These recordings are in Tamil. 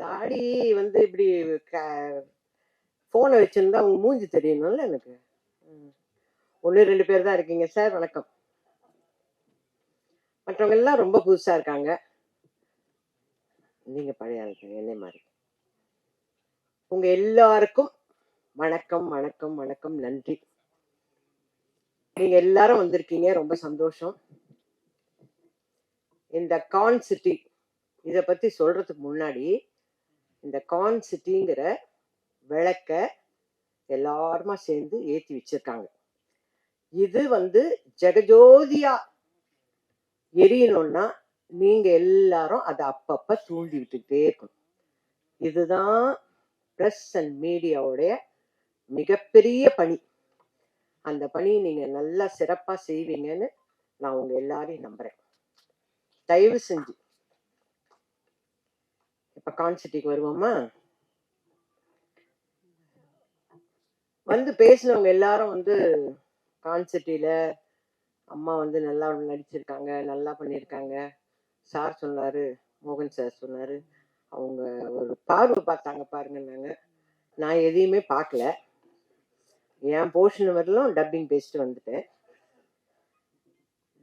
தாடி வந்து இப்படி போனை வச்சிருந்தா உங்க மூஞ்சி தெரியணும்ல எனக்கு. 1-2 பேர் தான் இருக்கீங்க சார். வணக்கம். மற்றவங்க எல்லாம் ரொம்ப புதுசா இருக்காங்க. நீங்க பழைய ஆளுங்க என்ன மாதிரி. உங்க எல்லாருக்கும் வணக்கம் வணக்கம் வணக்கம். நன்றி. நீங்க எல்லாரும் வந்திருக்கீங்க, ரொம்ப சந்தோஷம். இந்த கார்ன் சிட்டி இத பத்தி சொல்றதுக்கு முன்னாடி, இந்த கார்ன் சிட்டிங்கிற விளக்க எல்லாருமா சேர்ந்து ஏத்தி வச்சிருக்காங்க. இது வந்து ஜெகஜோதியா எரியணும்னா நீங்க எல்லாரும் அதை அப்பப்ப தூண்டி விட்டுக்கிட்டே இருக்கணும். இதுதான் பிரஸ் அண்ட் மீடியாவுடைய மிகப்பெரிய பணி. அந்த பணியை நீங்க நல்லா சிறப்பா செய்வீங்கன்னு நான் உங்க எல்லாரையும் நம்புறேன். தயவு செஞ்சு இப்ப கான்சிட்டிக்கு வருவோமா? வந்து பேசினவங்க எல்லாரும் வந்து கான்சிட்டியில அம்மா வந்து நல்லா நடிச்சிருக்காங்க, நல்லா பண்ணியிருக்காங்க. சார் சொன்னாரு, மோகன் சார் சொன்னாரு, அவங்க ஒரு பார்வை பார்த்தாங்க பாருங்கன்னாங்க. நான் எதையுமே பார்க்கல. என் போர்ஷன் வரலும் டப்பிங் பேசிட்டு வந்துட்டேன்.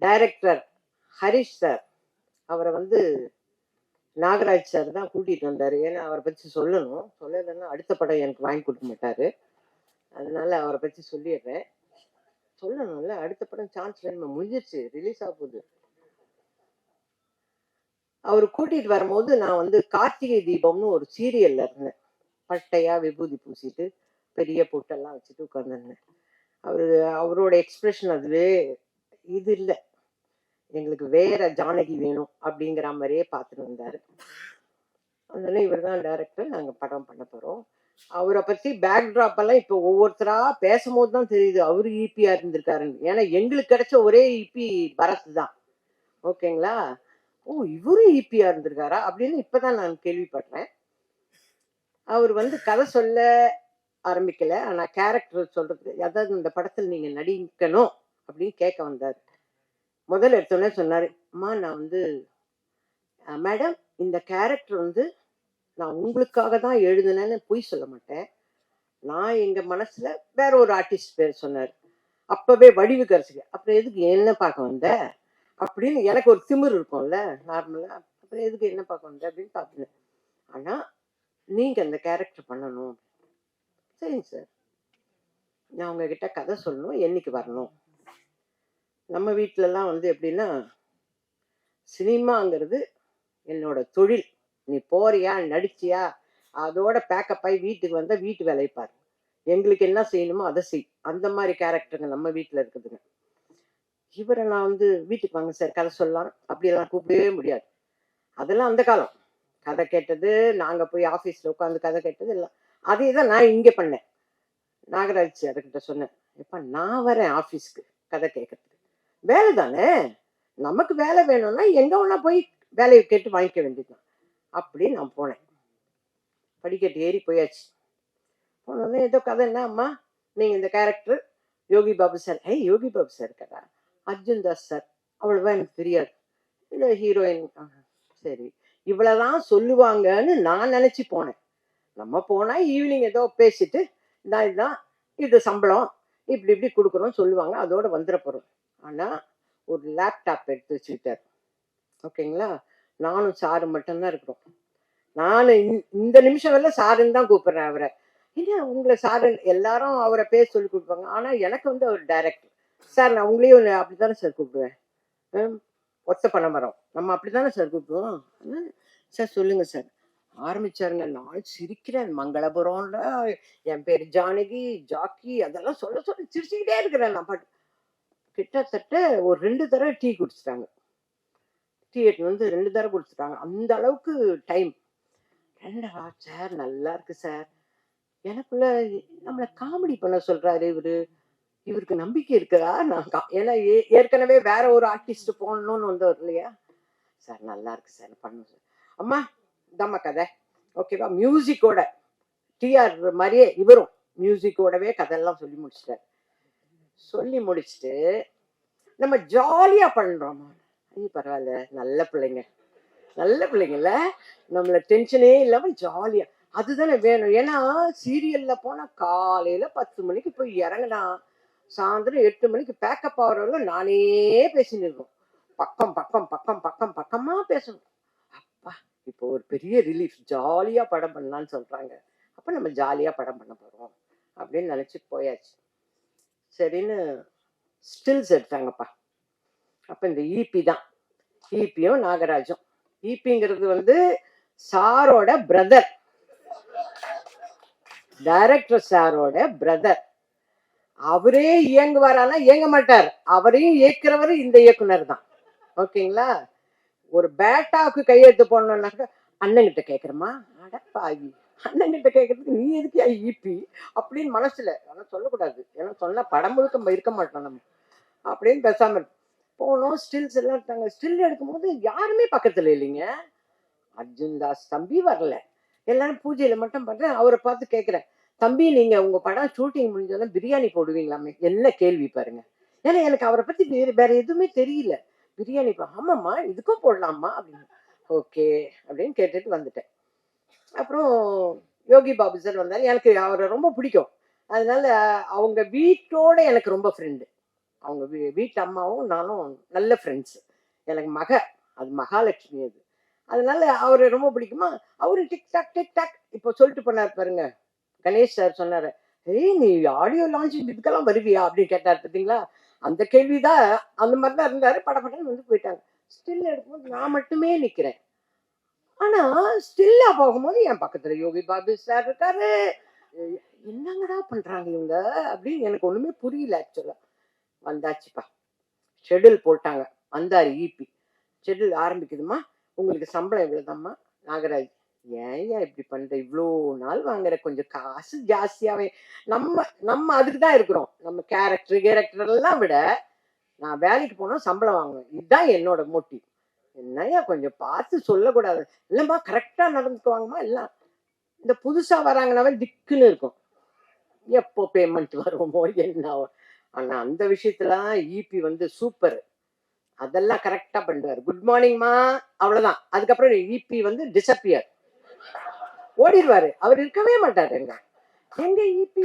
டைரக்டர் ஹரிஷ் சார், அவரை வந்து நாகராஜ் சார் தான் கூட்டிட்டு வந்தாரு. ஏன்னா அவரை பற்றி சொல்லணும், சொல்லலைன்னா அடுத்த படம் எனக்கு வாங்கி கொடுக்க மாட்டாரு. அதனால அவரை பற்றி சொல்லிடுறேன். சொல்லணும்ல, அடுத்த படம் சான்ஸ் வேணுமா? முடிஞ்சிருச்சு, ரிலீஸ் ஆக போகுது. அவர் கூட்டிட்டு வரும்போது நான் வந்து கார்த்திகை தீபம்னு ஒரு சீரியல்ல இருந்தேன். பட்டையா விபூதி பூசிட்டு பெரிய பொட்டெல்லாம் வச்சுட்டு உட்காந்துருந்தேன். அவரோட எக்ஸ்பிரஷன் அதுவே இது இல்லை, எங்களுக்கு வேற ஜானகி வேணும் அப்படிங்கிற மாதிரியே பார்த்துட்டு வந்தாரு. அதனால இவர் தான் டைரக்டர், நாங்கள் படம் பண்ண போறோம். அவரை பத்தி பேக்ட்ராப் எல்லாம் இப்போ ஒவ்வொருத்தரா பேசும்போது தான் தெரியுது அவரு ஈபியா இருந்திருக்காருன்னு. ஏன்னா எங்களுக்கு கிடைச்ச ஒரே ஈபி பரத் தான். ஓகேங்களா? ஓ, இவரும் ஈபியா இருந்திருக்காரா அப்படின்னு இப்பதான் நான் கேள்விப்படுறேன். அவர் வந்து கதை சொல்ல ஆரம்பிக்கல, ஆனா கேரக்டர் சொல்றது, அதாவது இந்த படத்தில் நீங்க நடிக்கணும் அப்படின்னு கேட்க வந்தாரு. முதல்ல எடுத்தோடனே சொன்னாரு, அம்மா நான் வந்து மேடம் இந்த கேரக்டர் வந்து நான் உங்களுக்காக தான் எழுதுனேன்னு பொய் சொல்ல மாட்டேன், நான் எங்க மனசுல வேற ஒரு ஆர்டிஸ்ட் பேர் சொன்னாரு. அப்பவே வடிவு கரைச்சிக்க, அப்புறம் எதுக்கு என்ன பார்க்க வந்த அப்படின்னு எனக்கு ஒரு திமிர் இருக்கும்ல நார்மலா. அப்புறம் எதுக்கு என்ன பார்க்க வந்த அப்படின்னு பார்த்தேன். ஆனா நீங்க அந்த கேரக்டர் பண்ணணும். சரிங்க சார், நான் உங்ககிட்ட கதை சொல்லணும், என்னைக்கு வரணும்? நம்ம வீட்டிலலாம் வந்து எப்படின்னா, சினிமாங்கிறது என்னோட தொழில். நீ போறியா நடிச்சியா அதோட பேக்கப் ஆகி வீட்டுக்கு வந்தா வீட்டு வேலையை பாரு, எங்களுக்கு என்ன செய்யணுமோ அதை செய். அந்த மாதிரி கேரக்டருங்க நம்ம வீட்டில் இருக்குதுங்க. இவரை நான் வந்து வீட்டுக்கு வாங்க சார் கதை சொல்லலாம் அப்படியெல்லாம் கூப்பிடவே முடியாது. அதெல்லாம் அந்த காலம். கதை கேட்டது, நாங்கள் போய் ஆஃபீஸில் உட்காந்து கதை கேட்டது எல்லாம் அதே தான் நான் இங்கே பண்ணேன். நாகராஜ் சார்கிட்ட சொன்னேன், எப்பா நான் வரேன் ஆஃபீஸ்க்கு கதை கேட்கறதுக்கு, வேலை தானே, நமக்கு வேலை வேணும்னா எங்கே ஒன்றா போய் வேலையை கேட்டு வாங்கிக்க வேண்டியதுதான் அப்படின்னு நான் போனேன். படிக்கட்டு ஏறி போயாச்சு. போனோடனே ஏதோ கதை, என்ன அம்மா நீங்கள் இந்த character Yogi Babu sir. Yogi Babu sir இருக்காரா? அர்ஜுன் தாஸ் சார். அவ்வளோவா எனக்கு தெரியாது. இல்லை ஹீரோயின். சரி, இவ்வளவுதான் சொல்லுவாங்கன்னு நான் நினைச்சு போனேன். நம்ம போனா ஈவினிங் ஏதோ பேசிட்டு நான் இதுதான் இது சம்பளம் இப்படி இப்படி கொடுக்குறோம் சொல்லுவாங்க, அதோட வந்துட போறோம். ஆனா ஒரு லேப்டாப் எடுத்து வச்சுக்கிட்டாரு. ஓகேங்களா? நானும் சாரு மட்டும்தான் இருக்கிறோம். நான் இந்த நிமிஷம் வரல சாருன்னு தான் கூப்பிடுறேன் அவரை. இல்லை உங்களை சாரு எல்லாரும் அவரை பேர் சொல்லி கொடுப்பாங்க, ஆனா எனக்கு வந்து அவர் டைரக்டர் சார். நான் உங்களையும் அப்படித்தானே சார் கூப்பிடுவேன். ஒத்த பண்ண மரம் நம்ம அப்படித்தானே சார் கூப்பிடுவோம். சார் சொல்லுங்க சார் ஆரம்பிச்சாருங்க. நான் சிரிக்கிறேன். மங்களபுரம்ல என் பேர் ஜானகி, ஜாக்கி அதெல்லாம் சொல்ல சொல்ல சிரிச்சுக்கிட்டே இருக்கிறேன். நான் பாட்டு கிட்டத்தட்ட ஒரு 2 தடவை டீ குடிச்சிட்டாங்க. டீ எடுத்து வந்து 2 தடவை குடிச்சிட்டாங்க. அந்த அளவுக்கு டைம். சார் நல்லா இருக்கு சார். எனக்குள்ள நம்மளை காமெடி பண்ண சொல்றாரு இவரு, இவருக்கு நம்பிக்கை இருக்குதா? நான் ஏன்னா ஏற்கனவே வேற ஒரு ஆர்டிஸ்ட் போடணும்னு வந்தவர் இல்லையா சார். நல்லா இருக்கு சார், பண்ணும் சார். அம்மா தம்ம கதை ஓகேவா? மியூசிக்கோட டிஆர் மாதிரியே இவரும் மியூசிக்கோடவே கதையெல்லாம் சொல்லி முடிச்சிட்டாரு. சொல்லி முடிச்சுட்டு நம்ம ஜாலியா பண்றோம். பரவாயில்ல, நல்ல பிள்ளைங்க நல்ல பிள்ளைங்கல்ல, நம்மள டென்ஷனே இல்லாம ஜாலியா அதுதானே வேணும். ஏன்னா சீரியல்ல போனா காலையில 10 மணிக்கு போய் இறங்குனா சாயந்தரம் 8 மணிக்கு பேக்கப் ஆகுறவங்க நானே பேசின்னு இருக்கோம். பக்கம் பக்கம் பக்கம் பக்கம் பக்கமா பேசணும். அப்பா இப்போ ஒரு பெரிய ரிலீஃப், ஜாலியா படம் பண்ணலான்னு சொல்றாங்க. அப்ப நம்ம ஜாலியா படம் பண்ண போறோம் அப்படின்னு நினைச்சிட்டு போயாச்சு. சரின்னு ஸ்டில்ஸ் எடுத்தாங்கப்பா. அப்ப இந்த ஈபி தான், ஈபியும் நாகராஜும். ஈபிங்கிறது வந்து சாரோட பிரதர், டைரக்டர் சாரோட பிரதர். அவரே இயங்குவாரானா இயங்க மாட்டார், அவரையும் இயக்குறவர் இந்த இயக்குனர் தான். ஓகேங்களா? ஒரு பேட்டாவுக்கு கையெழுத்து போடணும்னாக்க அண்ணன்கிட்ட கேட்குறமா, அடப்பாகி அண்ணன்கிட்ட கேட்கறதுக்கு நீ எதுக்கு ஈபி அப்படின்னு மனசுல. ஆனால் சொல்லக்கூடாது, ஏன்னா சொன்னா படம் முழுக்க இருக்க மாட்டோம் நம்ம அப்படின்னு பேசாம போனோம். ஸ்டில்ஸ் எல்லாம் எடுத்தாங்க. ஸ்டில் எடுக்கும்போது யாருமே பக்கத்துல இல்லைங்க. அர்ஜுன் தாஸ் தம்பி வரல, எல்லாரும் பூஜையில மட்டும் பண்றேன். அவரை பார்த்து கேட்கிறேன், தம்பி நீங்க உங்க படம் ஷூட்டிங் முடிஞ்சோன்னா பிரியாணி போடுவீங்களாமே? என்ன கேள்வி பாருங்க. ஏன்னா எனக்கு அவரை பத்தி வேற எதுவுமே தெரியல. பிரியாணி ஆமாம்மா இதுக்கும் போடலாமா அப்படின்னு. ஓகே அப்படின்னு கேட்டுட்டு வந்துட்டேன். அப்புறம் யோகி பாபு சார் வந்தார். எனக்கு அவரை ரொம்ப பிடிக்கும். அதனால அவங்க வீட்டோட எனக்கு ரொம்ப ஃப்ரெண்டு. அவங்க வீட்டு அம்மாவும் நானும் நல்ல ஃப்ரெண்ட்ஸு. எனக்கு அது மகாலட்சுமி அது. அதனால அவரை ரொம்ப பிடிக்குமா. அவரு டிக்டாக் டிக்டாக் இப்போ சொல்லிட்டு போனார் பாருங்க. கணேஷ் சார் சொன்னாரு, ஏய் நீ ஆடியோ லான்ச்சிங் இதுக்கெல்லாம் வருவியா அப்படின்னு கேட்டார் பார்த்தீங்களா. அந்த கேள்விதான், அந்த மாதிரி தான் இருந்தாரு. படப்படன்னு வந்து போயிட்டாங்க. ஸ்டில் எடுக்கும்போது நான் மட்டுமே நிக்கிறேன். ஆனா ஸ்டில்லா போகும்போது என் பக்கத்துல யோகி பாபு சார் இருக்காரு. என்னங்கடா பண்றாங்க இவங்க அப்படின்னு எனக்கு ஒண்ணுமே புரியல. ஆக்சுவலா வந்தாச்சுப்பா, ஷெட்யூல் போட்டாங்க. வந்தாரு ஈபி. ஷெட்யூல் ஆரம்பிக்குதுமா, உங்களுக்கு சம்பளம் எவ்வளவுதாம்மா? நாகராஜ், ஏன் இப்படி பண்ற, இவ்வளோ நாள் வாங்குற, கொஞ்சம் காசு ஜாஸ்தியாவே. நம்ம அதுக்கு தான் இருக்கிறோம். நம்ம கேரக்டர் எல்லாம் விட நான் வேலைக்கு போனா சம்பளம் வாங்குவேன். இதுதான் என்னோட மோட்டிவ். என்னையா கொஞ்சம் பார்த்து சொல்லக்கூடாது? இல்லம்மா கரெக்டா நடந்துக்குவாங்கம்மா. எல்லாம் இந்த புதுசா வராங்கனாவே திக்குன்னு இருக்கும், எப்போ பேமெண்ட் வருமோ என்ன. ஆனா அந்த விஷயத்துலதான் ஈபி வந்து சூப்பர். அதெல்லாம் கரெக்டா பண்ணுவாரு. குட் மார்னிங்மா, அவ்வளவுதான். அதுக்கப்புறம் ஈபி வந்து டிசப்பியர், ஓடிடுவாரு. அவர் இருக்கவே மாட்டாரு. எங்க ஈபி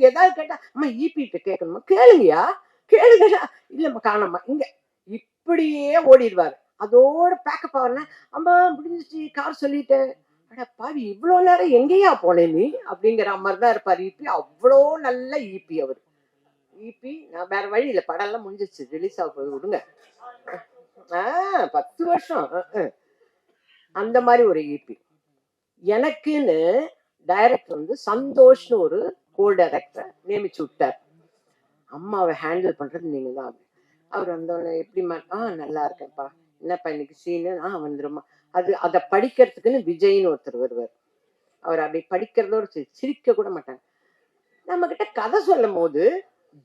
ஏதாவது கேட்டா, அம்மா ஈபி கேட்கணுமா? கேளுங்கயா கேளுங்க. இல்லம்மா காணம்மா இங்க. இப்படியே ஓடிடுவாரு. அதோட பேக்கப் ஆகுறேன்னா, அம்மா முடிஞ்சிச்சு கார் சொல்லிட்டேன். அட பாவி இவ்வளவு நேரம் எங்கேயா போனேன் நீ அப்படிங்கிற மாதிரி தான் இருப்பாரு ஈபி. அவ்வளோ நல்ல ஈபி அவர். ஈபி நான் வேற வழி இல்லை, படம் எல்லாம் முடிஞ்சிச்சு, ரிலீஸ் ஆக போய் விடுங்க. 10 வருஷம் அந்த மாதிரி ஒரு ஈபி. எனக்குன்னு டைரக்டர் வந்து சந்தோஷ்னு ஒரு கோ டைரக்டர் நியமிச்சு விட்டார். அம்மாவை ஹேண்டில் பண்றது நீங்க தான். அவர் வந்தோடனே எப்படிமா, நல்லா இருக்கேன்ப்பா, என்னப்பா இன்னைக்கு சீனு? வந்துருமா. அதை படிக்கிறதுக்குன்னு விஜய்னு ஒருத்தர் வருவார். அவர் அப்படி படிக்கிறதோட சிரிக்க கூட மாட்டாங்க. நம்ம கிட்ட கதை சொல்லும் போது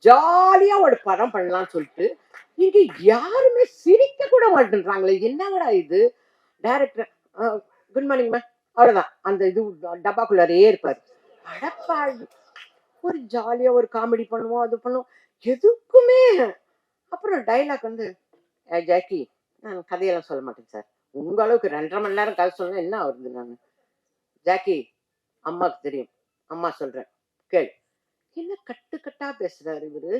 ஜாலியா ஒரு படம் பண்ணலாம்னு சொல்லிட்டு இங்க யாருமே சிரிக்க கூட மாட்டேன்றாங்களே, என்னங்கடா இது. டைரக்டர் குட் மார்னிங் மேம், அவ்வளவுதான். அந்த இது டப்பாக்குள்ளாரே இருப்பாரு. அடப்பா, ஒரு ஜாலியா ஒரு காமெடி பண்ணுவோம், அது பண்ணுவோம், எதுக்குமே. அப்புறம் டைலாக் வந்து, ஜாக்கி நான் கதையெல்லாம் சொல்ல மாட்டேன் சார், உங்க அளவுக்கு 2.5 மணி நேரம் கதை சொல்ல என்ன வருது. நான் ஜாக்கி அம்மாவுக்கு தெரியும், அம்மா சொல்றேன் கேள். என்ன கட்டு கட்டா பேசுறாரு இவரு.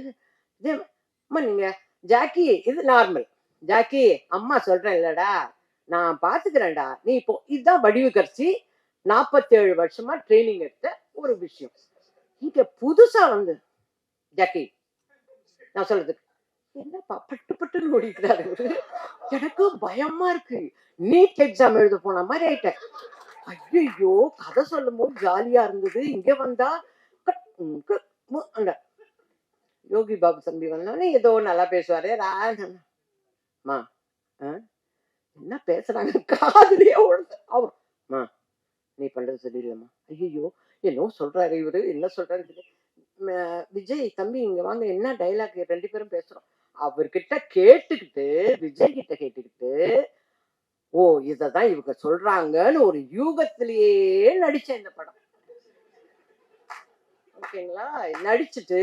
அம்மா நீங்க ஜாக்கி இது நார்மல். ஜாக்கி அம்மா சொல்றேன் இல்லடா, நான் பாத்துக்கிறேன்டா, நீ இப்போ இதுதான் வடிவுக்கரசி 47 வருஷமா ட்ரைனிங் எடுத்த ஒரு விஷயம். இங்க புதுசா வந்து ஜாக்கி நான் சொல்றதுக்கு என்னப்பா பட்டு பட்டுன்னு ஓடிக்கிறாரு இவரு. எனக்கு பயமா இருக்கு, நீட் எக்ஸாம் எழுத போன மாதிரி ஆயிட்டேன். ஐயோ கதை சொல்லும் போது ஜாலியா இருந்தது, இங்க வந்தா அந்த யோகி பாபு தம்பி வந்தோடனே ஏதோ நல்லா பேசுவாரு. மா என்ன பேசுறாங்க காதுலயே அவருமா, நீ பண்றது சரியில்லைம்மா. ஐயோ என்னோ சொல்றாரு இவரு, என்ன சொல்றாரு. விஜய் தம்பி இங்க வாங்க, என்ன டைலாக் 2 பேரும் பேசுறோம். அவர்கிட்ட கேட்டுக்கிட்டு, விஜய் கிட்ட கேட்டுக்கிட்டு, ஓ இததான் இவங்க சொல்றாங்கன்னு ஒரு யூகத்திலேயே நடிச்சேன் இந்த படம். ஓகேங்களா? நடிச்சுட்டு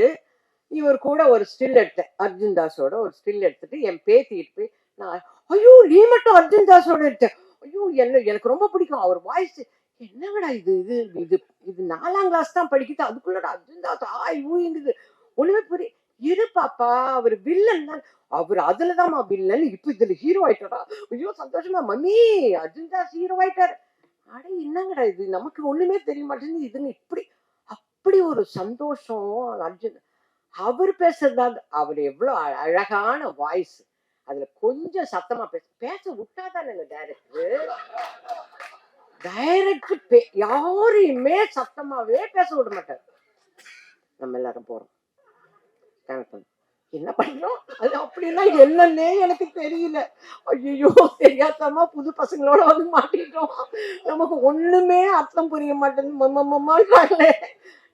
இவர் கூட ஒரு ஸ்டில் எடுத்தேன், அர்ஜுன் தாஸோட ஒரு ஸ்டில் எடுத்துட்டு என் பேத்திட்டு போய், நான் ஐயோ நீ மட்டும் அர்ஜுன் தாஸோட எடுத்தேன், ஐயோ எனக்கு ரொம்ப பிடிக்கும் அவர் வாய்ஸ். என்னங்கடா இது இது இது இது 4ஆம் கிளாஸ் தான் படிக்குது, அதுக்குள்ளடா அர்ஜுன் தாஸ் ஆய் ஊங்குது, ஒண்ணுமே புரிய. இரு பாப்பா, அவர் வில்லன் தான். அவர் அதுலதான்மா வில்லன், இப்ப இதுல ஹீரோ ஆயிட்டாரா? ஐயோ சந்தோஷமா, மம்மி அர்ஜுன் தாஸ் ஹீரோ ஆயிட்டாரு. அட என்னங்கடா இது, நமக்கு ஒண்ணுமே தெரிய மாட்டேங்குது, இதுன்னு இப்படி அப்படி ஒரு சந்தோஷம். அர்ஜுன் அவர் பேசுறதா, அவர் எவ்வளவு அழகான வாய்ஸ். அதுல கொஞ்சம் சத்தமா பேச விட்டாதானே டைரக்டர். டைரக்டர் யாரையுமே சத்தமாவே பேச விட மாட்டார். நம்ம எல்லாரும் போறோம், என்ன பண்றோம், அது அப்படின்னா என்னன்னே எனக்கு தெரியல. ஐயோ தெரியாதமா புது பசங்களோட வந்து மாட்டிட்டோம், நமக்கு ஒண்ணுமே அர்த்தம் புரிய மாட்டேங்குது.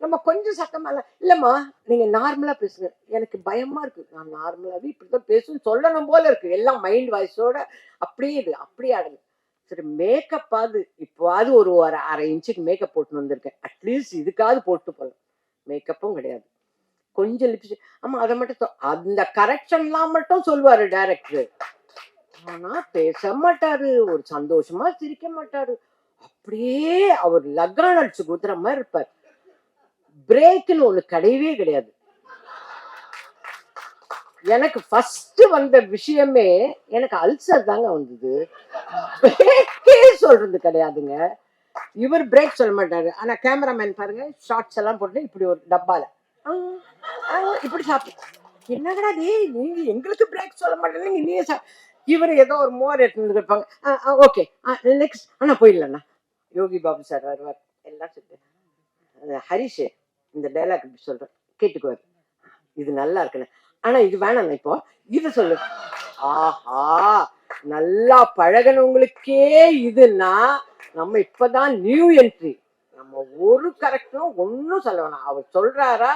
நம்ம கொஞ்சம் சத்தமா இல்லம்மா நீங்க நார்மலா பேசுங்க, எனக்கு பயமா இருக்கு, நான் நார்மலாவே இப்படிதான் பேசுன்னு சொல்லணும் போல இருக்கு, எல்லாம் மைண்ட் வாய்ஸோட அப்படியே இது அப்படியே ஆடுங்க. சரி மேக்கப் ஆகுது, இப்போவாது ஒரு அரை இன்ச்சுக்கு மேக்கப் போட்டு வந்திருக்கேன், அட்லீஸ்ட் இதுக்காவது போட்டு போகலாம். மேக்கப்பும் கிடையாது, கொஞ்சம் லிப்ஸ்டிக். ஆமா அதை மட்டும் அந்த கரெக்ஷன்லாம் மட்டும் சொல்லுவாரு டைரக்டர், ஆனா பேச மாட்டாரு, ஒரு சந்தோஷமா சிரிக்க மாட்டாரு, அப்படியே அவர் லக்கான் அடிச்சு குத்துற மாதிரி இருப்பார். பிரேக்னு ஒண்ணு கிடையவே கிடையாது. எனக்கு ஃபர்ஸ்ட் வந்த விஷயமே எனக்கு அல்சர் தாங்க வந்தது, பிரேக்கே சொல்றது கிடையாதுங்க. இவர் பிரேக் சொல்ல மாட்டாரு, ஆனா கேமராமேன் பாருங்க ஷார்ட்ஸ் எல்லாம் போட்டு இப்படி ஒரு டப்பால இப்படி சாப்பிடு. என்னடா நீங்க எங்களுக்கு பிரேக் சொல்ல மாட்டேங்க, நீங்க இவர் ஏதோ ஒரு மோர் எடுத்து இருப்பாங்க. ஓகே நெக்ஸ்ட், ஆனா போயிடலண்ணா யோகி பாபு சார் வருவார், எல்லாம் சொல்லிட்டு ஹரிஷ் இந்த டைலாக் இப்படி சொல்ற கேட்டுக்குவார், இது நல்லா இருக்குன்னு, ஆனா இது வேணாம் இப்போ இது சொல்லு. ஆஹா, நல்லா பழகனவங்களுக்கே இதுன்னா நம்ம இப்பதான் நியூ என்ட்ரி, நம்ம ஒரு கரெக்டும் ஒன்னும் சொல்ல வேணாம், அவர் சொல்றாரா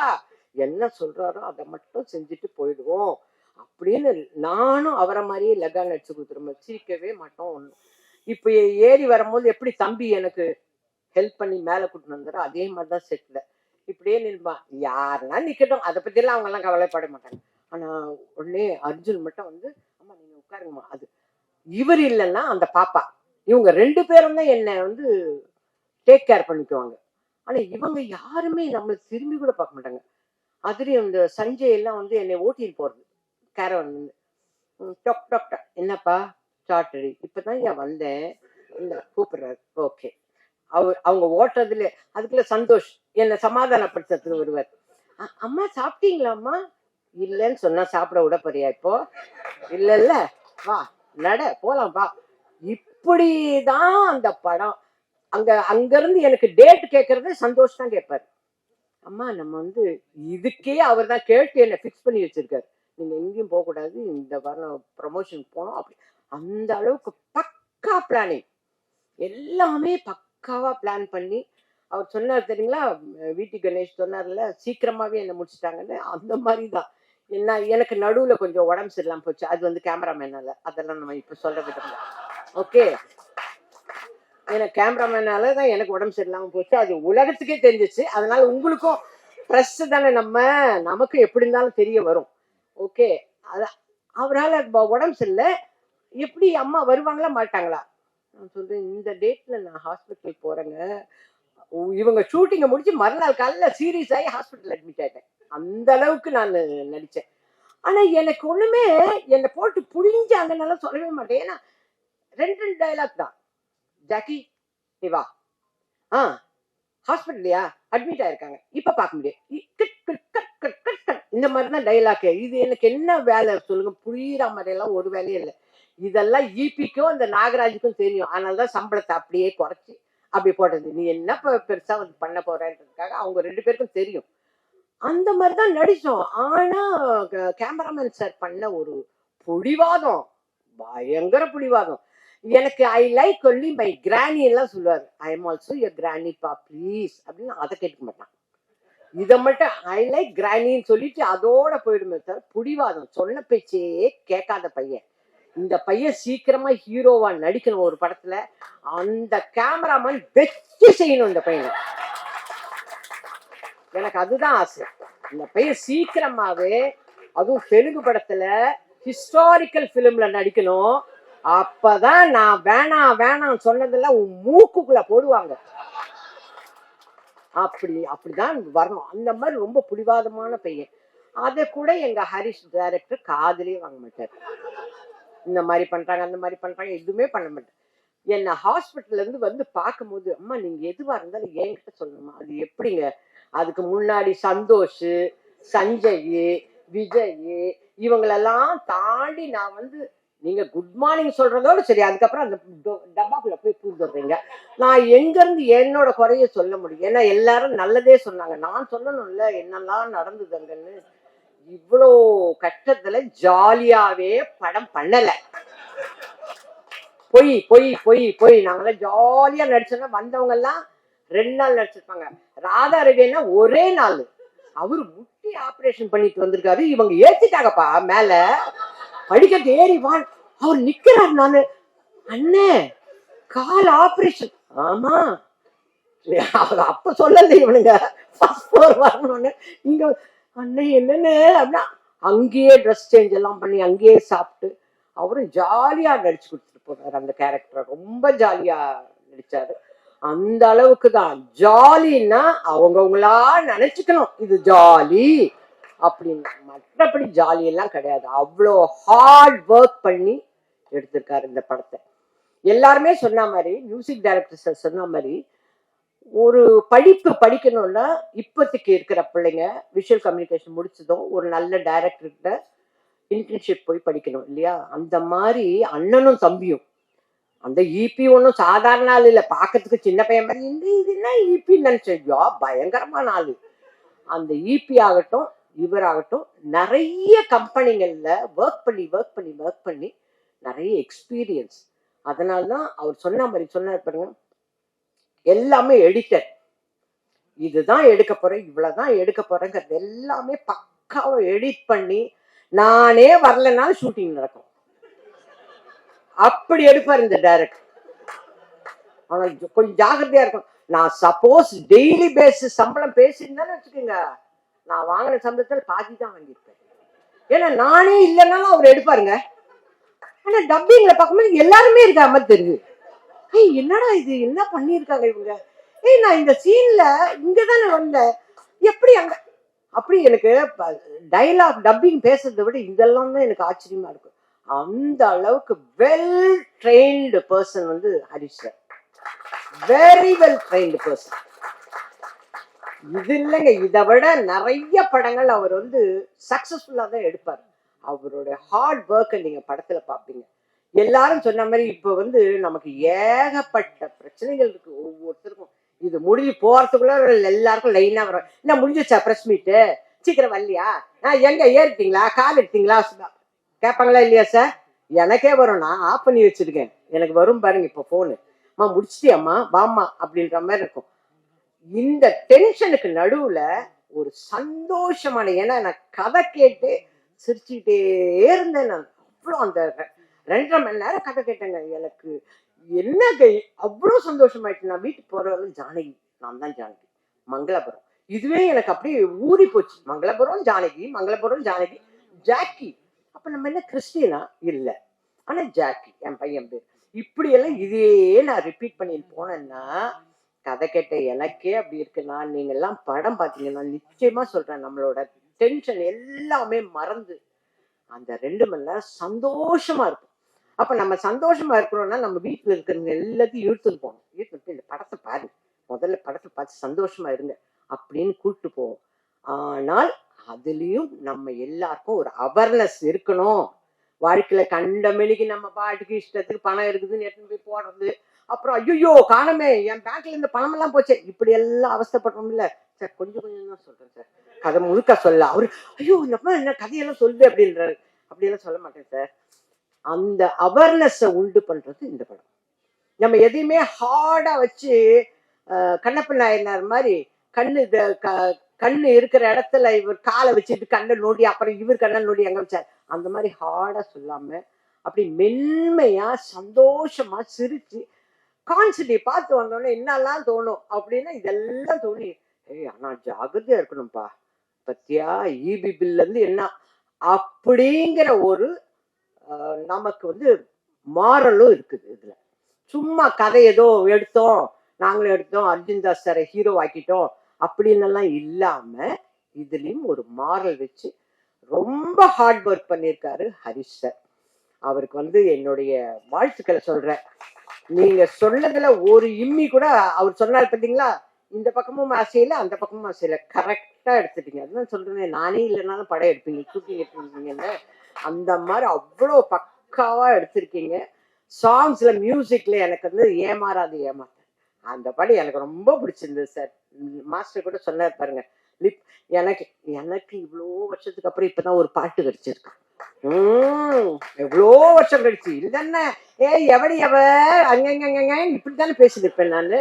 என்ன சொல்றாரோ அதை மட்டும் செஞ்சுட்டு போயிடுவோம் அப்படின்னு. நானும் அவரை மாதிரியே லகான் அடிச்சு கொடுத்துருவோம், சிரிக்கவே மாட்டோம் ஒண்ணு. இப்ப ஏறி வரும்போது எப்படி தம்பி எனக்கு ஹெல்ப் பண்ணி மேல கூட்டிட்டு வந்தாரோ அதே மாதிரிதான் செட்ல இப்படியே நிற்பான், யாருன்னா நிக்கட்டும், அதை பத்தி எல்லாம் அவங்க எல்லாம் கவலைப்பட மாட்டாங்க. ஆனா உடனே அர்ஜுன் மட்டும் வந்து அம்மா நீங்க உட்காருங்கம்மா, அது இவர் இல்லைன்னா அந்த பாப்பா, இவங்க 2 பேரும் தான் என்ன வந்து டேக் கேர் பண்ணிக்குவாங்க. ஆனா இவங்க யாருமே நம்மளை திரும்பி கூட பார்க்க மாட்டாங்க. அதுலயும் இந்த சஞ்சய் எல்லாம் வந்து என்னை ஓட்டிட்டு போறது கேரவன் வந்து, டொக் டொக் என்னப்பா சாட்டரி இப்பதான் ஏன் வந்தேன், இந்த கூப்பிடுறாரு, ஓகே. அவங்க ஓட்டுறதுல அதுக்குள்ள சந்தோஷ் என்னை சமாதானப்படுத்துறதுக்கு வருவார். அம்மா சாப்பிட்டீங்களாம்மா, இல்லைன்னு சொன்னா சாப்பிட விட போறியா இப்போ, இல்ல இல்ல வா நட போலாம் வா. இப்படிதான் அந்த படம். அங்க இருந்து எனக்கு டேட் கேட்கறது சந்தோஷ் தான் கேட்பாரு. அம்மா நம்ம வந்து இதுக்கே அவர் தான் கேட்டு என்ன பிக்ஸ் பண்ணி வச்சிருக்காரு, நீங்க எங்கேயும் போக கூடாது, இந்த வாரம் ப்ரமோஷன் போனோம் அப்படி. அந்த அளவுக்கு பக்கா பிளானிங், எல்லாமே பக்காவா பிளான் பண்ணி. அவர் சொன்னார் தெரியுங்களா, வீட்டு கணேஷ் சொன்னார்ல சீக்கிரமாவே என்ன முடிச்சுட்டாங்கன்னு, அந்த மாதிரிதான். என்ன எனக்கு நடுவுல கொஞ்சம் உடம்பு சரியில்லாம போச்சு, அது வந்து கேமராமேனால, அதெல்லாம் நம்ம இப்ப சொல்ல விரும்பல. ஓகே, எனக்கு கேமராமேனால தான் எனக்கு உடம்பு சரியில்லாம போச்சு, அது உலகத்துக்கே தெரிஞ்சிச்சு. அதனால உங்களுக்கும் ப்ரெஸ் தானே, நமக்கு எப்படி இருந்தாலும் தெரிய வரும். ஓகே, அதான் அவரால் உடம்பு சரியில்லை, எப்படி அம்மா வருவாங்களா மாட்டாங்களா, நான் சொல்றேன் இந்த டேட்ல நான் ஹாஸ்பிட்டல் போறேங்க. இவங்க ஷூட்டிங்கை முடிச்சு மறுநாள் காலையில சீரியஸ் ஆகி ஹாஸ்பிட்டல் அட்மிட் ஆயிட்டேன், அந்த அளவுக்கு நான் நடிச்சேன். ஆனா எனக்கு ஒண்ணுமே என்னை போட்டு புழிஞ்சாங்கன்னால சொல்லவே மாட்டேன், ஏன்னா 2 டைலாக் தான். ஜாக்கி நீ வா, ஹாஸ்பிட்டல்லையா அட்மிட் ஆயிருக்காங்க, இப்ப பார்க்க முடியாது, இந்த மாதிரிதான் டைலாக். இது எனக்கு என்ன வேலை சொல்லுங்க, புரியுற மாதிரி எல்லாம் ஒரு வேலையும் இல்லை. இதெல்லாம் ஈபிக்கும் இந்த நாகராஜுக்கும் தெரியும், அதனாலதான் சம்பளத்தை அப்படியே குறைச்சி அப்படி போட்டது. நீ என்ன பெருசா வந்து பண்ண போறன்றதுக்காக அவங்க 2 பேருக்கும் தெரியும், அந்த மாதிரிதான் நடிச்சோம். ஆனா கேமராமேன் சார் பண்ண ஒரு புடிவாதம், பயங்கர புடிவாதம். எனக்கு ஐ லைக் ஒன்லி மை கிராணி எல்லாம் சொல்லுவாரு, ஐ எம் ஆல்சோ யுவர் கிராணி பா ப்ளீஸ் அப்படின்னு. அதை கேட்க மாட்டான், இதை மட்டும் ஐ லைக் கிராணின்னு சொல்லிட்டு அதோட போயிடுமே சார். புடிவாதம், சொன்ன பேச்சே கேட்காத பையன். இந்த பையன் சீக்கிரமா ஹீரோவா நடிக்கணும் ஒரு படத்துல, அந்த கேமராமேன் வெற்றி செய்யணும் இந்த பையனை. எனக்கு அதுதான் ஆசை, இந்த பையன் சீக்கிரமாவே அதுவும் தெலுங்கு படத்துல ஹிஸ்டாரிக்கல் பிலிம்ல நடிக்கணும். அப்பதான் நான் வேணாம் வேணாம் சொன்னதெல்லாம் உன் மூக்குக்குள்ள போடுவாங்க. அப்படிதான் வரணும். அந்த மாதிரி ரொம்ப பிடிவாதமான பையன். அதை கூட எங்க ஹரிஷ் டைரக்டர் காதலே வாங்க மாட்டார். இந்த மாதிரி பண்றாங்க, அந்த மாதிரி பண்றாங்க, எதுவுமே பண்ண மாட்டேன். என்ன ஹாஸ்பிட்டல்ல இருந்து வந்து பார்க்கும்போது, அம்மா நீங்க எதுவா இருந்தாலும் என்கிட்ட சொல்லணுமா? அது எப்படிங்க? அதுக்கு முன்னாடி சந்தோஷ், சஞ்சய், விஜய் இவங்களெல்லாம் தாண்டி நான் வந்து நீங்க குட் மார்னிங் சொல்றதோட சரி, அதுக்கப்புறம் அந்த டப்பாக்குள்ள போய் பூந்துடுறீங்க. நான் எங்க இருந்து என்னோட குறைய சொல்ல முடியும்? ஏன்னா எல்லாரும் நல்லதே சொன்னாங்க, நான் சொல்லணும்ல என்னெல்லாம் நடந்ததுங்கன்னு. இவ்வளோ கஷ்டத்துல ஜாலியாவே படம் பண்ணல. பொய் பொய் பொய் பொய். நாங்களாம் ஜாலியா நடிச்சோன்னா வந்தவங்க எல்லாம் 2 நாள் நடிச்சிருப்பாங்க. ராதா ரவின்னா ஒரே நாள். அவரு முட்டி ஆபரேஷன் பண்ணிட்டு வந்திருக்காரு, இவங்க ஏத்திட்டாங்கப்பா மேல படிக்கட்டு ஏறி வான். அவர் நிக்கிறாரு. நானு அண்ணே கால் ஆபரேஷன். ஆமா அப்ப சொல்லல இவனுங்க வரணும்னு. இங்க அண்ணே என்னன்னு அப்படின்னா அங்கேயே ட்ரெஸ் சேஞ்ச் எல்லாம் பண்ணி அங்கேயே சாப்பிட்டு அவரும் ஜாலியா நடிச்சு கொடுத்துட்டு போனாரு. அந்த கேரக்டர் ரொம்ப ஜாலியா நடிச்சாரு. அந்த அளவுக்கு தான் ஜாலின்னா அவங்கவுங்களா நினைச்சுக்கணும் இது ஜாலி அப்படின்னு. மற்றபடி ஜாலி எல்லாம் கிடையாது. அவ்வளோ ஹார்ட் ஒர்க் பண்ணி எடுத்திருக்காரு இந்த படத்தை. எல்லாருமே சொன்ன மாதிரி, மியூசிக் டைரக்டர் சொன்ன மாதிரி, ஒரு படிப்பு படிக்கணும்னா இப்போதைக்கு இருக்கிற பிள்ளைங்க விஷுவல் கம்யூனிகேஷன் முடிச்சதும் ஒரு நல்ல டைரக்டர்கிட்ட இன்டர்ன்ஷிப் போய் படிக்கணும் இல்லையா? அந்த மாதிரி அண்ணனும் தம்பியும். அந்த இபி ஒன்றும் சாதாரண ஆள் இல்லை, பார்க்கறதுக்கு சின்ன பையன் மாதிரி. இந்த இதுன்னா இபின்னு நினைச்சா பயங்கரமான ஆளு. அந்த இபி ஆகட்டும் இவராகட்டும் நிறைய கம்பெனிகள்ல ஒர்க் பண்ணி நிறைய எக்ஸ்பீரியன்ஸ். அதனால்தான் அவர் சொன்ன மாதிரி சொன்னார் பாருங்க, எல்லாமே எடிட்டர். இதுதான் எடுக்க போறேன், இவ்வளவுதான் எடுக்க போறேங்கிறது எல்லாமே பக்காவா எடிட் பண்ணி, நானே வரலனாலும் ஷூட்டிங் நடக்கும். அப்படி எடுப்பார் இந்த டைரக்டர். ஆனா கொஞ்சம் ஜாகிரதையா இருக்கும். நான் சப்போஸ் டெய்லி பேசிஸ் சம்பளம் பேசியிருந்தேன்னு வச்சுக்கோங்க, நான் வாங்கின சம்பளத்துல பாதி தான் வாங்கியிருப்பேன். ஏன்னா நானே இல்லைன்னாலும் அவர் எடுப்பாருங்க. ஆனா டப்பிங்ல பார்க்கும்போது எல்லாருமே இருக்கா மாதிரி தெரியுது. என்னடா இது, என்ன பண்ணிருக்காங்க இவங்க? நான் இந்த சீன்ல இங்கதானே வந்தேன், எப்படி அங்க அப்படி. எனக்கு டைலாக் டப்பிங் பேசுறதை விட இதெல்லாம் தான் எனக்கு ஆச்சரியமா இருக்கும். அந்த அளவுக்கு வெல் ட்ரெயின்டு பர்சன் வந்து Harish sir. Very well trained person. இது இல்லைங்க, இதை விட நிறைய படங்கள் அவர் வந்து சக்சஸ்ஃபுல்லா தான் எடுப்பார். அவருடைய ஹார்ட் ஒர்க்கை நீங்க படத்துல பாப்பீங்க. எல்லாரும் சொன்ன மாதிரி இப்ப வந்து நமக்கு ஏகப்பட்ட பிரச்சனைகள் இருக்கு ஒவ்வொருத்தருக்கும். இது முடிஞ்சு போறதுக்குள்ள எல்லாருக்கும் லைனா வரும். என்ன முடிஞ்சிச்சா பிரஸ் மீட்டு, சீக்கிரம் வரலையா, எங்க ஏறிட்டீங்களா, கால் எடுத்தீங்களா கேட்பாங்களா இல்லையா சார்? எனக்கே வரும், நான் ஆஃப் பண்ணி வச்சிருக்கேன், எனக்கு வரும் பாருங்க இப்ப போனு. முடிச்சிட்டியம்மா வாமா அப்படின்ற மாதிரி இருக்கும். இந்த டென்ஷனுக்கு நடுவுல ஒரு சந்தோஷமான, ஏன்னா நான் கதை கேட்டு சிரிச்சுக்கிட்டே இருந்தேன். நான் அவ்வளோ அந்த 2.5 மணி நேரம் கதை கேட்டேங்க. எனக்கு என்ன அவ்வளோ சந்தோஷமாயிடுச்சு. நான் வீட்டுக்கு போறவங்க ஜானகி, நான் தான் ஜானகி, மங்களபுரம். இதுவே எனக்கு அப்படியே ஊறி போச்சு. மங்களபுரம் ஜானகி, மங்களபுரம் ஜானகி, ஜாக்கி. அப்ப நம்ம என்ன கிறிஸ்டினா இல்ல, ஆனா ஜாக்கி என் பையன் பேர். இப்படி எல்லாம் இதே நான் ரிப்பீட் பண்ணிட்டு போனேன்னா கதை கேட்ட எனக்கே அப்படி இருக்குன்னா, நீங்க எல்லாம் படம் பார்த்தீங்கன்னா நிச்சயமா சொல்றேன், நம்மளோட டென்ஷன் எல்லாமே மறந்து அந்த 2 மணி நேரம் சந்தோஷமா இருக்கும். அப்ப நம்ம சந்தோஷமா இருக்கிறோம்னா நம்ம வீட்டுல இருக்கிறவங்க எல்லாத்தையும் இழுத்துட்டு போகணும். இழுத்துட்டு இந்த படத்தை பாரு, முதல்ல படத்தை பார்த்து சந்தோஷமா இருங்க அப்படின்னு கூப்பிட்டு போவோம். ஆனால் அதுலயும் நம்ம எல்லாருக்கும் ஒரு அவேர்னஸ் இருக்கணும். வாழ்க்கையில கண்ட மெலிக்கு நம்ம பாட்டுக்கு இஷ்டத்துக்கு பணம் இருக்குதுன்னு எடுத்துன்னு போய் போடுறது, அப்புறம் ஐயோ காணமே என் பேங்க்ல இருந்து பணம் எல்லாம் போச்சு, இப்படி எல்லாம் அவஸ்தப்படுறோம் இல்ல சார். கொஞ்சம் கொஞ்சம் தான் சொல்றேன் சார், கதை முழுக்க சொல்ல. அவரு ஐயோ இந்த என்ன கதையெல்லாம் சொல்லுது அப்படின்றாரு. அப்படியெல்லாம் சொல்ல மாட்டேன் சார். அந்த அவேர்னஸ் உண்டு பண்றது இந்த படம். நம்ம எதையுமே ஹார்டா வச்சு கண்ணப்ப நாயனார் மாதிரி கண்ணு இருக்கிற இடத்துல இவர் காலை வச்சுட்டு கண்ணை நோண்டி அப்புறம் இவர் கண்ணை நோண்டி எங்க வச்சார், அந்த மாதிரி ஹார்டா சொல்லாம அப்படி மென்மையா சந்தோஷமா சிரிச்சு கான்செப்டை பார்த்து வந்தோடனே என்னெல்லாம் தோணும் அப்படின்னா இதெல்லாம் தோணி, ஆனா ஜாகிரதையா இருக்கணும்பா, பத்தியா இபி பில்ல இருந்து என்ன அப்படிங்கிற ஒரு நமக்கு வந்து மாரலும் இருக்குது இதுல. சும்மா கதை ஏதோ எடுத்தோம், நாங்களும் எடுத்தோம், அர்ஜுன் தாஸ் சாரை ஹீரோ ஆக்கிட்டோம் அப்படின்னு இல்லாம இதுலயும் ஒரு மாரல் வச்சு ரொம்ப ஹார்ட் ஒர்க் பண்ணியிருக்காரு ஹரிஷ் சார். அவருக்கு என்னுடைய வாழ்த்துக்களை சொல்றேன். நீங்க சொன்னதுல ஒரு இம்மி கூட அவர் சொன்னார் பார்த்தீங்களா, இந்த பக்கமும் ஆசையில அந்த பக்கமும் ஆசையில கரெக்டா எடுத்துட்டீங்க. அதுதான் சொல்றேன், நானே இல்லைனாலும் படம் எடுப்பீங்க, ஷூட்டிங் எடுத்துருக்கீங்கன்னு. அந்த மாதிரி அவ்வளோ பக்காவா எடுத்திருக்கீங்க. சாங்ஸ்ல மியூசிக்ல எனக்கு ஏமாறாது ஏமாத்த அந்த படம் எனக்கு ரொம்ப பிடிச்சிருந்தது சார். மாஸ்டர் கூட சொன்னார் பாருங்க, லிப் எனக்கு எனக்கு இவ்வளோ வருஷத்துக்கு அப்புறம் இப்பதான் ஒரு பாட்டு கிடைச்சிருக்கு. எவ்வளோ வருஷம் கழிச்சு இல்லைன்னா எவ அங்கங்க இப்படித்தானே பேசியிருப்பேன் நானு.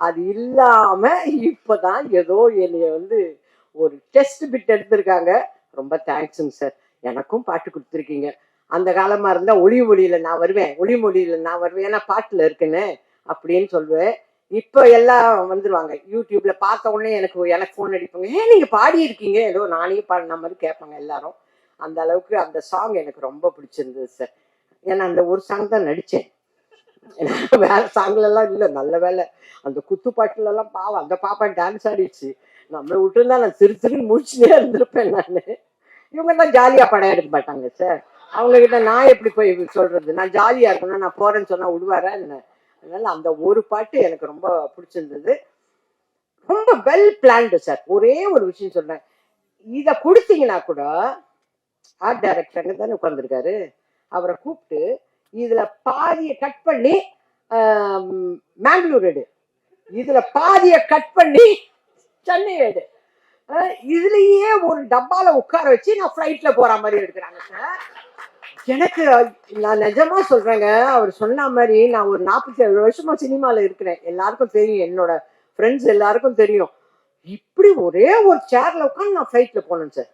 அது இல்லாம இப்பதான் ஏதோ என்னைய ஒரு டெஸ்ட் பிட் எடுத்திருக்காங்க. ரொம்ப தேங்க்ஸுங்க சார். எனக்கும் பாட்டு கொடுத்துருக்கீங்க. அந்த காலமா இருந்தா ஒளிமொழியில நான் வருவேன், ஏன்னா பாட்டுல இருக்குன்னு அப்படின்னு சொல்லுவேன். இப்ப எல்லாம் வந்துருவாங்க யூடியூப்ல பார்த்த உடனே எனக்கு போன் அடிப்பாங்க, நீங்க பாடி இருக்கீங்க, ஏதோ நானே பாடின மாதிரி கேட்பாங்க எல்லாரும். அந்த அளவுக்கு அந்த சாங் எனக்கு ரொம்ப பிடிச்சிருந்தது சார். ஏன்னா அந்த ஒரு சாங் தான் நடிச்சேன், வேற சாங்ல எல்லாம் இல்ல. நல்ல வேலை அந்த குத்து பாட்டுல எல்லாம் பாவம் அந்த பாப்பா டான்ஸ் ஆடிடுச்சு. நம்மளை விட்டுருந்தா நான் சிறு முடிச்சுட்டே இருந்திருப்பேன் நானு. இவங்க தான் ஜாலியா படம் எடுக்க மாட்டாங்க சார். அவங்க கிட்ட நான் எப்படி போய் சொல்றது, நான் ஜாலியா இருக்கணும், நான் போறேன்னு சொன்னா விடுவாரா என்ன? அதனால அந்த ஒரு பாட்டு எனக்கு ரொம்ப பிடிச்சிருந்தது. ரொம்ப வெல் பிளான்டு சார். ஒரே ஒரு விஷயம் சொல்றேன், இத கொடுத்தீங்கன்னா கூட ஆர்ட் டைரக்டர் அங்கே தானே உட்காந்துருக்காரு, அவரை கூப்பிட்டு இதுல பாதியை கட் பண்ணி மேங்களூர் எடு, இதுல பாதியை கட் பண்ணி சென்னை எடு, இதுலயே ஒரு டப்பால உட்கார வச்சு நான் ஃப்ளைட்ல போற மாதிரி எடுக்கிறாங்க சார். எனக்கு நான் நிஜமா சொல்றேங்க, அவர் சொன்ன மாதிரி நான் ஒரு 47 வருஷமா சினிமால இருக்கிறேன், எல்லாருக்கும் தெரியும், என்னோட ஃப்ரெண்ட்ஸ் எல்லாருக்கும் தெரியும். இப்படி ஒரே ஒரு சேர்ல உட்காந்து நான் ஃப்ளைட்ல போனேன் சார்.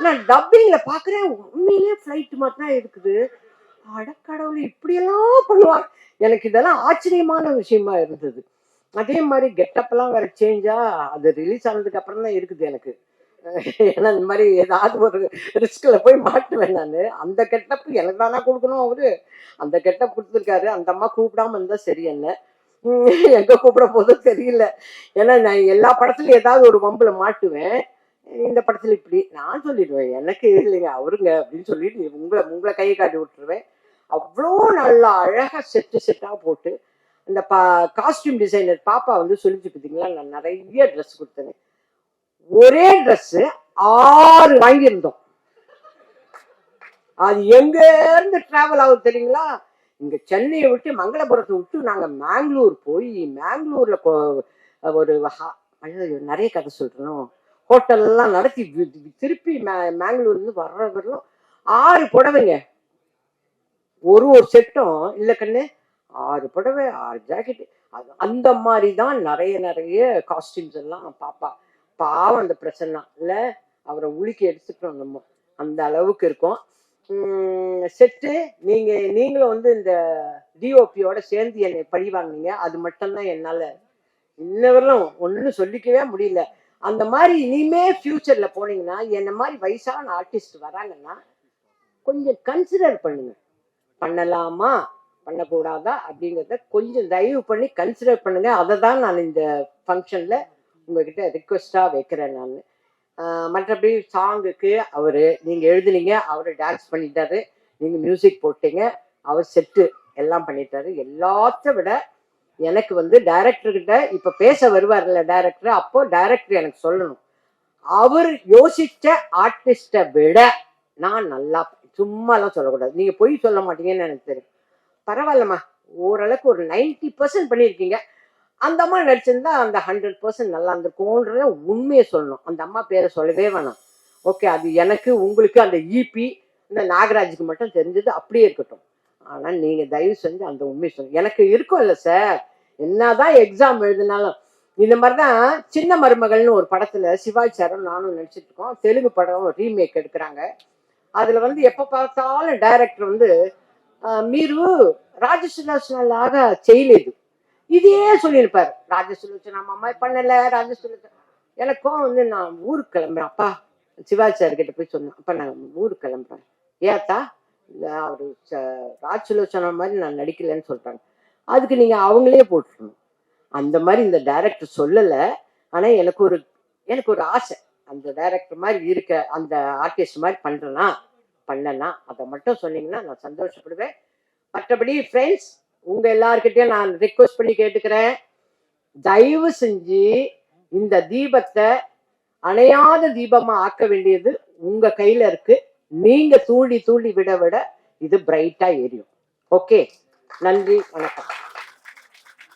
நான் டப்பிங்ல பாக்குறேன், உண்மையிலேயே ஃப்ளைட் மாதிரி தான் இருக்குது. அடக்கடவுள் இப்படியெல்லாம் பண்ணுவாங்க. எனக்கு இதெல்லாம் ஆச்சரியமான விஷயமா இருந்தது. அதே மாதிரி கெட்டப் எல்லாம் வேற சேஞ்சா, அது ரிலீஸ் ஆனதுக்கு அப்புறம் தான் இருக்குது எனக்கு. ஏன்னா இந்த மாதிரி ஏதாவது ஒரு ரிஸ்க்ல போய் மாட்டுவேன் நானு. அந்த கெட்டப் எனக்கு தானே கொடுக்கணும் அவரு, அந்த கெட்டப் கொடுத்துருக்காரு. அந்த அம்மா கூப்பிடாம இருந்தா சரி, என்ன எங்க கூப்பிட போதும் தெரியல. ஏன்னா நான் எல்லா படத்துலயும் ஏதாவது ஒரு வம்புல மாட்டுவேன். இந்த படத்துல இப்படி நான் சொல்லிடுவேன், எனக்கு இல்லைங்க அவருங்க அப்படின்னு சொல்லிட்டு உங்களை கையை காட்டி விட்டுருவேன். அவ்வளோ நல்லா அழகா செட்டா போட்டு இந்த காஸ்டியூம் டிசைனர் பாப்பா சொல்லிச்சு பார்த்தீங்களா, நான் நிறைய ட்ரெஸ் கொடுத்தேன். ஒரே ட்ரெஸ் 6 வாங்கியிருந்தோம். அது எங்க இருந்து டிராவல் ஆகுது தெரியுங்களா? இங்க சென்னையை விட்டு மங்களபுரத்தை விட்டு நாங்க மேங்களூர் போய், மேங்களூர்ல ஒரு நிறைய கதை சொல்றோம், ஹோட்டல் எல்லாம் நடத்தி திருப்பி மேங்களூர்ல இருந்து வர்றவர்களும் 6 புடவைங்க, ஒரு செட்டும் இல்ல கண்ணு, 6 புடவை 6 ஜாக்கெட். அந்த மாதிரிதான் நிறைய காஸ்டியூம்ஸ் எல்லாம் பாப்பா. பாவம் அந்த பிரச்சனை இல்ல, அவரை உலுக்கி எடுத்துட்டோம் நம்ம, அந்த அளவுக்கு இருக்கும் செட்டு. நீங்களும் இந்த டிஓபியோட சேர்ந்து என்னை பழி வாங்கினீங்க, அது மட்டும்தான் என்னால இன்னவரெல்லாம் ஒன்னும் சொல்லிக்கவே முடியல. அந்த மாதிரி இனிமே ஃபியூச்சர்ல போனீங்கன்னா, என்ன மாதிரி வயசான ஆர்டிஸ்ட் வராங்கன்னா கொஞ்சம் கன்சிடர் பண்ணுங்க, பண்ணலாமா பண்ணக்கூடாதா அப்படிங்கிறத கொஞ்சம் தயவு பண்ணி கன்சிடர் பண்ணுங்க. அதை தான் நான் இந்த ஃபங்க்ஷன்ல உங்ககிட்ட ரிக்வெஸ்டா வைக்கிறேன் நான். மற்றபடி சாங்குக்கு நீங்க எழுதுனீங்க, அவரு டான்ஸ் பண்ணிட்டாரு, நீங்க மியூசிக் போட்டீங்க, அவர் செட்டு எல்லாம் பண்ணிட்டாரு. எல்லாத்த விட எனக்கு டைரக்டர்கிட்ட இப்ப பேச வருவார்ல டைரக்டர், அப்போ டைரக்டர் எனக்கு சொல்லணும், அவர் யோசிச்ச ஆர்டிஸ்ட விட நான் நல்லா, சும்மா எல்லாம் சொல்லக்கூடாது, நீங்க பொய் சொல்ல மாட்டீங்கன்னு எனக்கு தெரியும். பரவாயில்லம்மா, ஓரளவுக்கு ஒரு 90% பண்ணியிருக்கீங்க. அந்த அம்மா நடிச்சிருந்தா அந்த 100% நல்லா இருந்திருக்கும்ன்றத உண்மையை சொல்லணும். அந்த அம்மா பேரை சொல்லவே வேணாம். ஓகே, அது எனக்கு உங்களுக்கு அந்த இபி இந்த நாகராஜுக்கு மட்டும் தெரிஞ்சது, அப்படியே இருக்கட்டும். ஆனா நீங்க தயவு செஞ்சு அந்த உண்மையை சொல்லுங்க. எனக்கு இருக்கும் இல்ல சார், என்னதான் எக்ஸாம் எழுதினாலும். இந்த மாதிரிதான் சின்ன மருமகள்னு ஒரு படத்துல சிவாஜி சாரும் நானும் நடிச்சிட்டு இருக்கோம். தெலுங்கு படம் ரீமேக் எடுக்கிறாங்க. அதுல எப்ப பார்த்தாலும் டைரக்டர் మీరు రాజసులోచనలాగా చేయలేదు இதே சொல்லியிருப்பாரு. ராஜசுலோச்சனா அம்மா பண்ணல, ராஜசுலோச்சனா. எனக்கும் நான் ஊருக்கு கிளம்புறேன் அப்பா, சிவாஜி சார் கிட்ட போய் சொன்னேன், அப்ப நான் ஊருக்கு கிளம்புறேன். ஏத்தா இல்லை அவரு ராஜுல சொன்ன மாதிரி நான் நடிக்கலைன்னு சொல்றாங்க. அதுக்கு நீங்க அவங்களே போட்டுருணும். அந்த மாதிரி இந்த டைரக்டர் சொல்லலை. ஆனா எனக்கு ஒரு ஆசை, அந்த டைரக்டர் மாதிரி இருக்க, அந்த ஆர்டிஸ்ட் மாதிரி பண்ணனா அதை மட்டும் சொன்னீங்கன்னா நான் சந்தோஷப்படுவேன். மற்றபடி ஃப்ரெண்ட்ஸ், உங்க எல்லார்கிட்டயும் நான் ரிக்வெஸ்ட் பண்ணி கேட்டுக்கிறேன், தயவு செஞ்சு இந்த தீபத்தை அணையாத தீபமா ஆக்க வேண்டியது உங்க கையில இருக்கு. நீங்க தூண்டி விட இது பிரைட்டா எரியும். ஓகே, நன்றி, வணக்கம்.